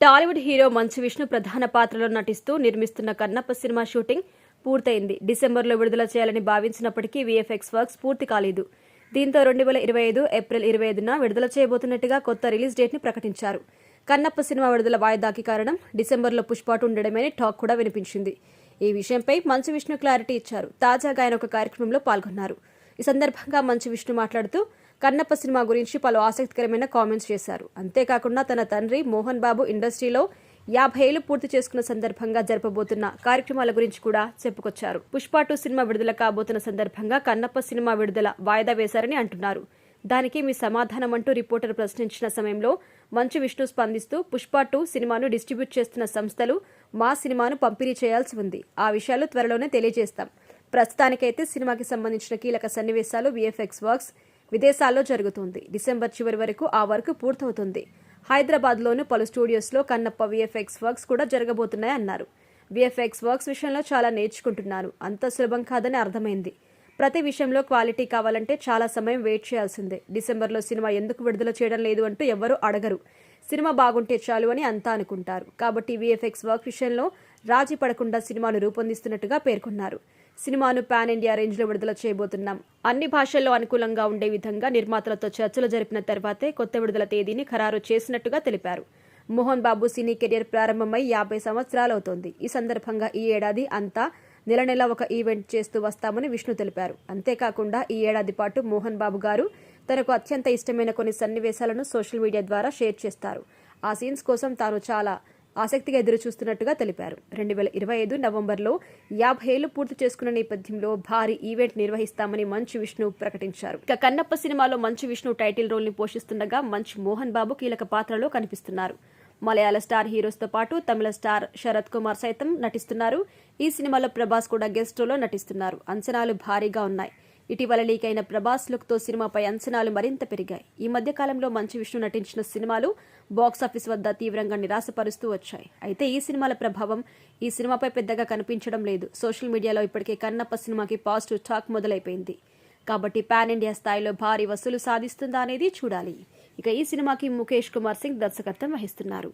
Tollywood hero Manchu Vishnu ప్రధాన పాత్రలో నటిస్తూ నిర్మిస్తున్న కన్నప్ప సినిమా షూటింగ్ పూర్తయింది. డిసెంబర్లో విడుదల చేయాలని భావించినప్పటికీ వీఎఫ్ఎక్స్ వర్క్స్ పూర్తి కాలేదు. దీంతో 2025 ఏప్రిల్ 25న విడుదల చేయబోతున్నట్టుగా కొత్త రిలీజ్ డేట్ ని ప్రకటించారు. కన్నప్ప సినిమా విడుదల వాయిదాకి కారణం డిసెంబర్లో పుష్ప 2 ఉండడమేని టాక్ కూడా వినిపించింది. ఈ విషయంపై మంచు విష్ణు క్లారిటీ ఇచ్చారు. తాజాగా ఆయన ఒక కార్యక్రమంలో పాల్గొన్నారు. ఈ సందర్భంగా మంచు విష్ణు మాట్లాడుతూ కన్నప్ప సినిమా గురించి పలు ఆసక్తికరమైన కామెంట్స్ చేశారు. అంతేకాకుండా తన తండ్రి మోహన్ బాబు ఇండస్ట్రీలో 50 ఏళ్లు పూర్తి చేసుకున్న సందర్భంగా జరపబోతున్న కార్యక్రమాల గురించి కూడా చెప్పుకొచ్చారు. పుష్ప 2 సినిమా విడుదల కాబోతున్న సందర్భంగా కన్నప్ప సినిమా విడుదల వాయిదా వేశారని అంటున్నారు. దానికి మీ సమాధానం అంటూ రిపోర్టర్ ప్రశ్నించిన సమయంలో మంచు విష్ణు స్పందిస్తూ పుష్ప 2 సినిమాను డిస్ట్రిబ్యూట్ చేస్తున్న సంస్థలు మా సినిమాను పంపిణీ చేయాల్సి ఉంది. ఆ విషయాలు త్వరలోనే తెలియజేస్తాం. ప్రస్తుతానికైతే సినిమాకి సంబంధించిన కీలక సన్నివేశాలు వీఎఫ్ఎక్స్ వర్క్స్ విదేశాల్లో జరుగుతుంది. డిసెంబర్ చివరి వరకు ఆ వర్క్ పూర్తవుతుంది. హైదరాబాద్లోని పలు స్టూడియోస్లో కన్నప్ప వీఎఫ్ఎక్స్ వర్క్స్ కూడా జరగబోతున్నాయన్నారు. వీఎఫ్ఎక్స్ వర్క్స్ విషయంలో చాలా నేర్చుకుంటున్నాను. అంత సులభం కాదని అర్థమైంది. ప్రతి విషయంలో క్వాలిటీ కావాలంటే చాలా సమయం వెయిట్ చేయాల్సిందే. డిసెంబర్లో సినిమా ఎందుకు విడుదల చేయడం లేదు అంటూ ఎవ్వరూ అడగరు. సినిమా బాగుంటే చాలు అని అంతా అనుకుంటారు. కాబట్టి వీఎఫ్ఎక్స్ వర్క్ విషయంలో రాజీ పడకుండా సినిమాను రూపొందిస్తున్నట్టుగా పేర్కొన్నారు. సినిమాను పాన్ ఇండియా రేంజ్లో విడుదల చేయబోతున్నాం. అన్ని భాషల్లో అనుకూలంగా ఉండే విధంగా నిర్మాతలతో చర్చలు జరిపిన తర్వాతే కొత్త విడుదల తేదీని ఖరారు చేసినట్టుగా తెలిపారు. మోహన్ బాబు సినీ కెరీర్ ప్రారంభమై 50 సంవత్సరాలవుతోంది. ఈ సందర్భంగా ఈ ఏడాది అంతా నెల నెల ఒక ఈవెంట్ చేస్తూ వస్తామని విష్ణు తెలిపారు. అంతేకాకుండా ఈ ఏడాది పాటు మోహన్ బాబు గారు తనకు అత్యంత ఇష్టమైన కొన్ని సన్నివేశాలను సోషల్ మీడియా ద్వారా షేర్ చేస్తారు. ఆ సీన్స్ కోసం తాను చాలా ఆసక్తిగా ఎదురుచూస్తున్నట్టుగా తెలిపారు. 2025 నవంబర్లో 50 ఏళ్లు పూర్తి చేసుకున్న నేపథ్యంలో భారీ ఈవెంట్ నిర్వహిస్తామని మంచు విష్ణు ప్రకటించారు. ఇక కన్నప్ప సినిమాలో మంచు విష్ణు టైటిల్ రోల్ ని పోషిస్తుండగా మంచు మోహన్ బాబు కీలక పాత్రలో కనిపిస్తున్నారు. మలయాళ స్టార్ హీరోస్తో పాటు తమిళ స్టార్ శరత్ కుమార్ సైతం నటిస్తున్నారు. ఈ సినిమాలో ప్రభాస్ కూడా గెస్ట్ రోల్లో నటిస్తున్నారు. అంచనాలు భారీగా ఉన్నాయి. ఇటీవల లీక్ అయిన ప్రభాస్ లుక్ తో సినిమాపై అంచనాలు మరింత పెరిగాయి. ఈ మధ్య కాలంలో మంచు విష్ణు నటించిన సినిమాలు బాక్సాఫీస్ వద్ద తీవ్రంగా నిరాశపరుస్తూ వచ్చాయి. అయితే ఈ సినిమాల ప్రభావం ఈ సినిమాపై పెద్దగా కనిపించడం లేదు. సోషల్ మీడియాలో ఇప్పటికే కన్నప్ప సినిమాకి పాజిటివ్ టాక్ మొదలైపోయింది. కాబట్టి పాన్ ఇండియా స్థాయిలో భారీ వసూలు సాధిస్తుందా అనేది చూడాలి. ఇక ఈ సినిమాకి ముఖేష్ కుమార్ సింగ్ దర్శకత్వం వహిస్తున్నారు.